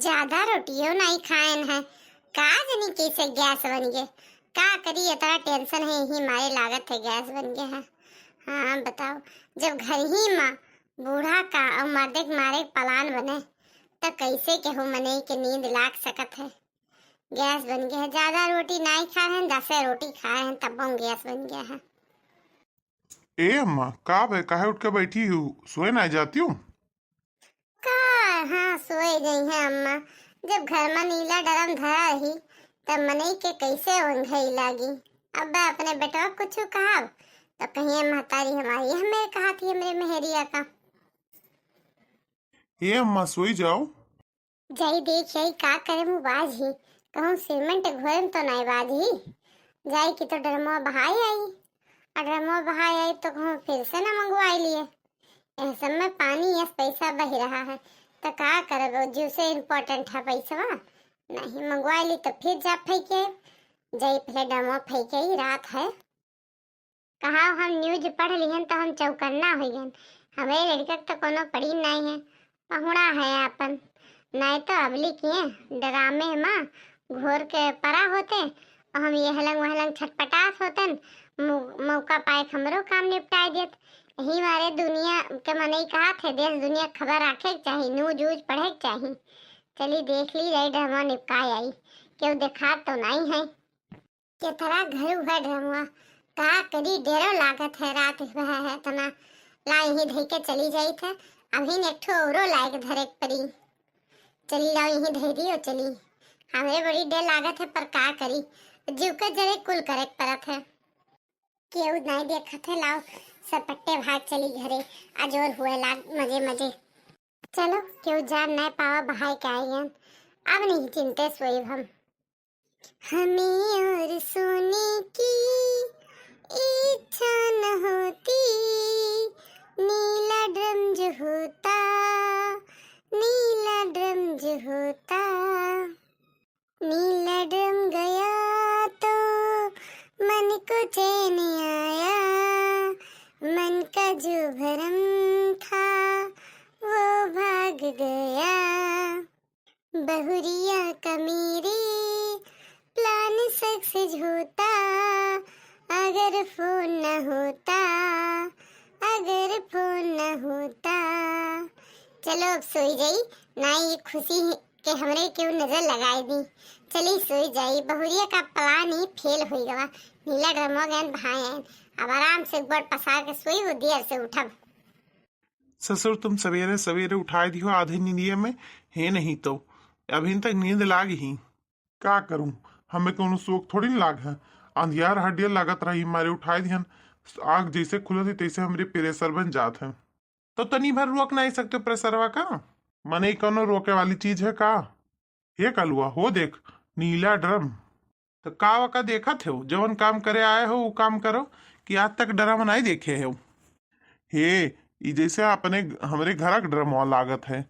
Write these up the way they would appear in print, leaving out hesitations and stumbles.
ज्यादा रोटियों नहीं खाएन है का जनी कैसे गैस बन गए। का करी इतना टेंशन है ही मारे लागत है गैस बन गया है। हाँ बताओ, जब घर ही माँ बूढ़ा का और मर्दे के मारे पलान बने तो कैसे केहू मने के नींद लाग सकत है। गैस बन गया है, ज्यादा रोटी नहीं खाए हैं, 10 रोटी खाए हैं तब गैस बन गया है। ए अम्मा का बे काहे उठ के बैठी हूँ, सोए ना जाती हूँ। का हाँ सोए गई है अम्मा। जब घर में नीला डरम धरा रही तब मने के कैसे ओंघई लागी। अब अपने बेटवा कुछ कहा तो कहीं महतारी हमारी हमें कहा थी हमरे मेहरिया का। ए अम्मा सोई जाओ। जाई देख यही का करे मुँह बाज ही कहूँ सीमेंट घोरम तो नहीं बाज ही जाई की तो डरमो बहाई आई और डरमो बहाई आई तो कहूँ फिर से ना मंगवाई लिए। इस सब में पानी या पैसा बह रहा है तो का करबो, जीव से इम्पोर्टेंट है पैसा नहीं मंगवा ली तो फिर जा फेंके जाई पहले डमो फेंके ही रात है। कहा हम न्यूज पढ़ लिहन तो हम चौकन्ना हो गए। हमें लड़का तो कोनो पड़ी नहीं है, पहुड़ा है अपन नहीं तो अबली किए ड्रामे माँ घोर के परा होते और हम ये हलंग वहलंग छटपटास होतन मौका पाए हमरो काम निपटाए देत। यही मारे दुनिया के मने कहा थे देश दुनिया खबर रखे चाहिए, न्यूज व्यूज पढ़े चाहिए। चली देख ली रही ड्रामा निपटाए आई क्यों देखा तो नहीं है के तरह घर हुआ ड्रामा का करी डेरो लागत है रात हुआ है तना लाई ही धई के चली जाई थे। अभी ने ठो औरो लायक धरे परी चली जाओ यही धई दियो चली हमें बड़ी डर लागत है पर का करी जीव के जरे कुल करे परत है केहू नहीं देखत है। लाओ सपट्टे भाग चली घरे अजोर हुए लाग मजे मजे। चलो क्यों जान नहीं पावा भाई का आयन अब नहीं चिंते सोई हम। हमें और सोने की इच्छा न होती नीला ड्रम जो होता नीला ड्रम जो होता नीला ड्रम गया तो मन को चैन आया मन का जो भरम था वो भाग गया। बहुरिया का मेरे प्लान सक्सेस होता अगर फोन न होता अगर फोन न होता। चलो अब सोई जाई ना ये खुशी के हमरे क्यों नजर लगाई दी। चली सोई जाई बहुरिया का प्लान ही फेल हो गया। नीला ड्रमो गैन भाई अब आराम से गोड़ पसार के सोई वो देर से उठब। ससुर तुम सवेरे सवेरे उठाए दियो आधे नींदिए में है नहीं तो अभी तक नींद लाग ही का करूं। हमें कोनो शोक थोड़ी न लाग है, अंधियार हड्डियां लागत रही मारे उठाए दिहन आग जैसे खुलत थी तैसे हमरे प्रेशर बन जात है। तो तनी भर रोक नहीं सकते प्रेशरवा का, मने कोनो रोके वाली चीज है का। ये कलुआ हो देख नीला ड्रम तो का वका देखा थे जवन काम करे आए हो वो काम करो कि आज तक ड्रम नहीं देखे हो। हे ई जैसे अपने हमरे घर का ड्रम लागत है,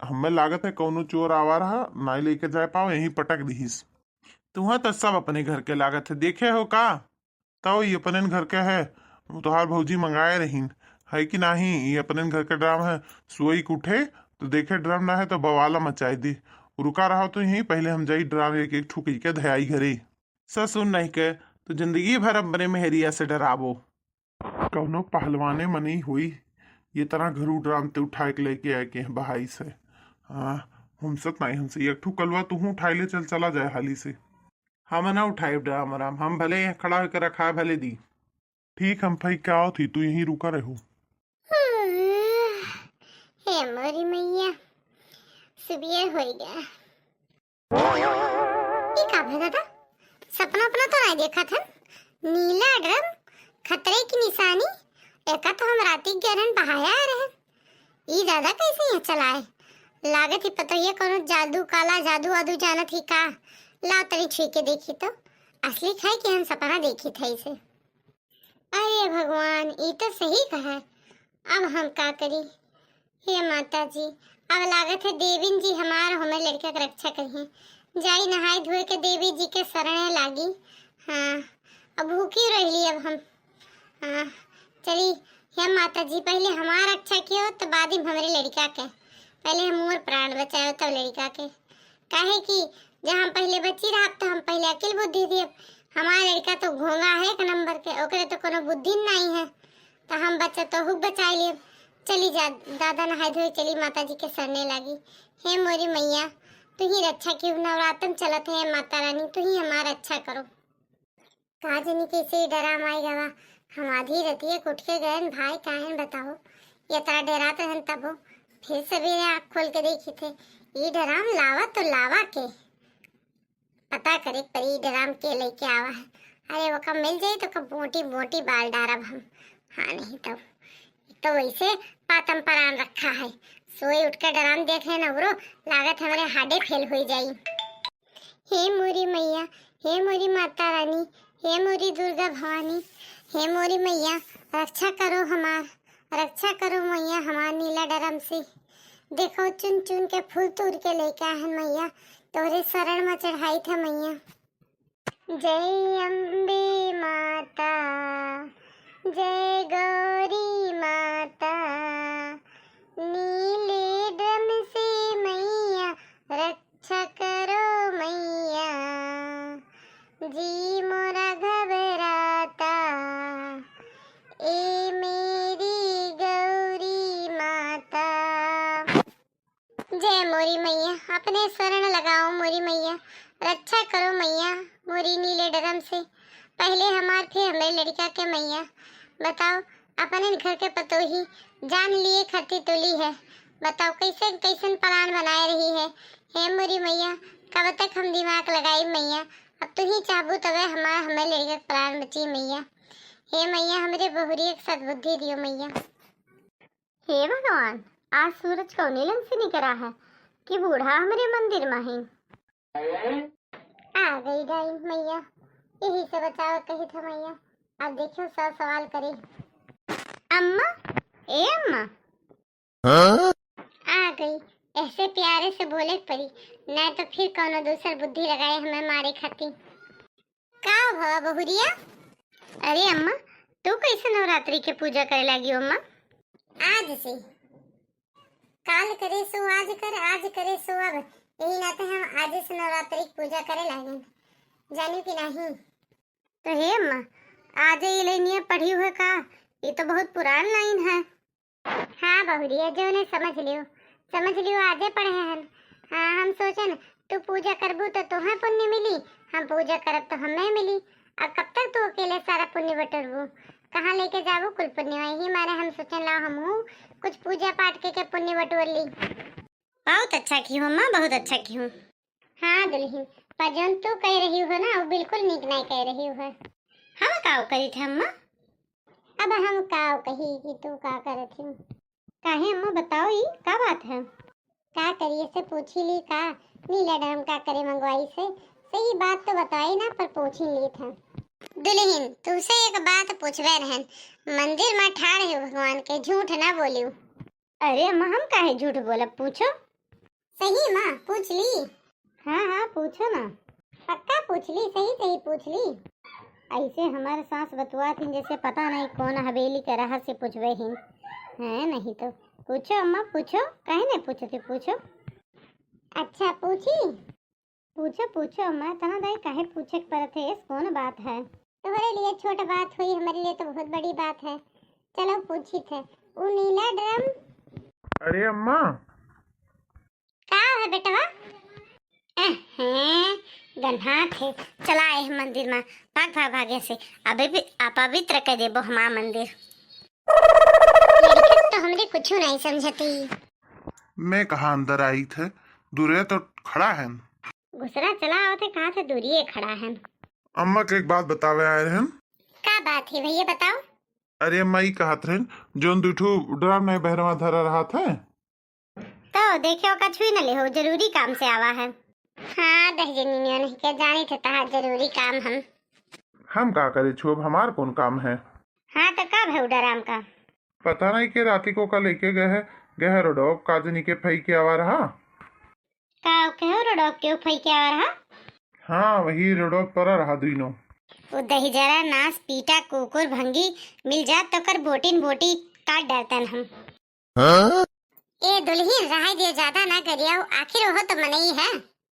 हमें लागत है कौनो चोर आवा रहा नहीं लेके जाए पाओ यही पटक दीस। तुम्हें तो सब अपने घर के लागत है देखे हो का। तो ये अपने घर के है तुहार भौजी मंगाए रही है कि नहीं, ये अपने घर का ड्राम है। सोई के उठे तो देखे ड्राम ना है तो बवाला मचाई दी। रुका रहा तो यही पहले हम जाई ड्राम एक एक ठुक के धयाई घरे सुन नहीं के तो जिंदगी भर अपने मेहरिया से डरावो। कौनो पहलवाने मनी हुई ये तरह घरू ड्राम ते उठा के लेके आए के बहाई से। हाँ हम सत नहीं हमसे एक ठू कलवा तू उठाई ले चल चला जाए हाली से। हम ना उठाए ड्राम आराम हम भले खड़ा होकर रखा भले दी। ठीक हम भाई क्या थी तू यहीं रुका रहो। हे मोरी मैया सुबह हो गया। ये का भगा था सपना अपना तो नहीं देखा था। नीला ड्रम खतरे की निशानी एका तो हम राती गहरन बहाया रहे। ये दादा कैसे यहाँ चलाए लागत ही पता ये कौन जादू काला जादू वादू जाना थी का। ला तरी छुई के देखी तो असली खाई कि हम सपना देखी था इसे। अरे भगवान ये तो सही कहा। अब हम का करी हे माता जी अब लागत है देवी जी हमार हमें लड़का की रक्षा करी जाई नहाई धोए के देवी जी के शरण लागी। हाँ अब भूखी रही अब हम। हाँ चली हे माता जी पहले हमारा रक्षा कियो तो बाद ही हमारे लड़का के पहले हम मोर प्राण बचाओ तब लड़का के। काहे कि जब हम पहले बच्ची रहा तो हम पहले अकेल बुद्धि थी। हमारा लड़का तो घोंगा है एक नंबर के, ओकरे तो कोनो बुद्धि नहीं है। तो हम बच्चा तो हुक बचा लिए। चली जा दादा नहाए धोए चली माता जी के सरने लगी। हे मोरी मैया तू ही रक्षा की, नवरात्रन चलत है माता रानी तू ही हमारा अच्छा करो। का जनी कैसे डरा माई गवा, हम आधी रतिये उठ के गए भाई काहे बताओ, ये तरह डराते हैं तब हो। फिर सवेरे आँख खोल के देखी थे ये डराम लावा तो लावा के पता करे पर ये डराम के लेके आवा है। अरे वो कब मिल जाए तो कब मोटी मोटी बाल डारब हम। हाँ नहीं तो वैसे पातम परान रखा है, सोए उठ कर डराम देखे न उरो लागत हमारे हाडे फेल हो जाई। हे मोरी मैया, हे मोरी माता रानी, हे मोरी दुर्गा भवानी, हे मोरी मैया रक्षा करो हमार, रक्षा करो मैया हमार नीला डरम से। देखो चुन चुन के फूल तोड़ के लेके आए हैं मैया, तोरे शरण में चढ़ाई था मैया। जय अम्बे माता, जय गौरी माता, नीले ड्रम से मैया रक्षा करो मैया, जी मोरा घबराता ए मेरी गौरी माता। जय मोरी मैया, अपने शरण लगाओ मोरी मैया, रक्षा करो मैया मोरी नीले डरम से। पहले हमार फिर हमारे लड़का के मैया, बताओ अपने घर के पतोही जान लिए खती तुली है, बताओ कैसे कैसे प्लान बनाए रही है। हे मोरी मैया कब तक हम दिमाग लगाई मैया, अब तू ही चाहबू तबे हमारे लड़के का प्लान बची मैया। हे मैया हमरे बहुरी एक सद्बुद्धि दियो मैया। हे भगवान आज सूरज को नीलम से निकला है कि बूढ़ा हमारे मंदिर में ही आ गई डाई मैया, यही से बचाव कही था मैया। अब देखो सब सवाल करे। अम्मा ए अम्मा आ गई, ऐसे प्यारे से बोले पड़ी नहीं तो फिर कौनो दूसर बुद्धि लगाए हमें मारे खाती। का भवा बहुरिया? अरे अम्मा तू कैसे नवरात्रि के पूजा करे लगी अम्मा? आज से काल करे सो आज कर, आज करे सो अब, यही नाते हम आज से नवरात्रि की पूजा करे लगे, जानू कि नहीं? तो हे अम्मा आज ये लाइन पढ़ी हुए का, ये तो बहुत पुरान लाइन है। हाँ बहुरिया जो ने समझ लियो आजे पढ़े हैं। हाँ हम सोचन तू पूजा करबू तो तुम्हें पुण्य मिली, हम पूजा करब तो हमें मिली। अब कब तक तू अकेले सारा पुण्य बटोरबू, कहाँ लेके जाबू कुल पुण्य? वही मारे हम सोचन ला हम कुछ पूजा पाठ के पुण्य बटोर ली। बहुत अच्छा की हूँ माँ, बहुत अच्छा की हूँ। हाँ दुल्हन पर जो तू कह रही हो ना वो बिल्कुल नीक नहीं कह रही हो। हम काव करी थे अम्मा? अब हम काव कही कि तू का करत हूँ? काहे अम्मा बताओ ये का बात है? का करिए से पूछी ली का नीला डरम का करे मंगवाई से, सही बात तो बताई ना पर पूछ ही ली था। दुल्हन तुझसे एक बात पूछवे रहन, मंदिर में ठाड़ है भगवान के, झूठ ना बोलियो। अरे अम्मा हम काहे झूठ बोलब, पूछो। सही माँ पूछ ली? हाँ हाँ पूछो ना, पक्का पूछ ली, सही सही पूछ ली। ऐसे हमारे सास बतुआ थी जैसे पता नहीं कौन हवेली के राह से पूछवे ही है। नहीं तो पूछो अम्मा पूछो, कहे नहीं पूछते पूछो। अच्छा पूछी? पूछो पूछो अम्मा, तना दाई काहे पूछे परत है, कौन बात है? तुम्हारे लिए छोटा बात हुई, हमारे लिए तो बहुत बड़ी बात है। चलो पूछी थे वो नीला ड्रम। अरे अम्मा का है बेटवा? गन्हा थे चला आए मंदिर में, भाग भाग भागे से अभी भी अपवित्र कर देबो हमारा मंदिर। लड़की तो हमरे कुछ नहीं समझती। मैं कहाँ अंदर आई थे, दूरे तो खड़ा है। गुसरा चला आओ थे, कहाँ से दूरिये खड़ा है। अम्मा के एक बात बतावे आए रहन। का बात है भैया बताओ? अरे अम्मा ही कहत रहन जोन दुठू ड्राम नहीं बहरवा धरा रहा था तो देखियो का छुई न ले हो, जरूरी काम से आवा है। हाँ दहजनी नहीं क्या जानी थे तहा जरूरी काम हम का करे छुब, हमार कौन काम है? हाँ तो कब है डराम का? पता नहीं के राती को का लेके गए है रोडोक काजनी के फई के आवा रहा। का कहो रोडोक के फई के आवा रहा? हाँ वही रोडोक पर रहा दुइनो। वो दही जरा नास पीटा कुकुर भंगी मिल जात तो कर बोटिन बोटी काट डरतन हम। हाँ? ए दुल्हन रहा दिए ज्यादा ना करियो, आखिर वो तो मनई है।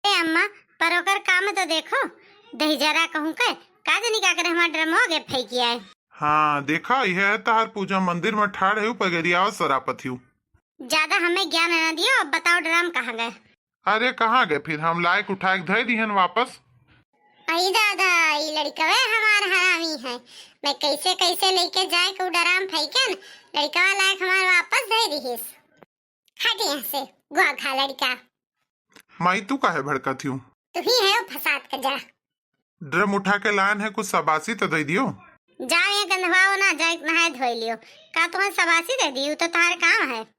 ए अम्मा, पर ओकर काम तो देखो। दही जरा कहूं के का जनी का करे हमार ड्रमो गे फेंकी आए। हाँ देखा, यह है तार पूजा मंदिर में ठाड़ है पगरिया सरापत हूँ। ज्यादा हमें ज्ञान न दियो। अब बताओ ड्राम कहाँ गए? अरे कहाँ गए फिर? हम लायक उठा के धय दिहन वापस। आई दादा, ये लड़कवा हमार हरामी है। मैं कैसे कैसे लेके जाए को डराम फेंकन, लड़कवा लायक हमार वापस दे दिहिस। हट यहाँ से गुआ खा लड़का। माई तू काहे भड़कत हूँ? तू ही है वो फसाद का जड़ा। ड्रम उठा के लान है, कुछ सबासी तो दे दियो। जाओ ये गंधवाओ ना, जाए नहाए धोई लियो। का तुम्हें सबासी दे दी? तो तुम्हारे काम है।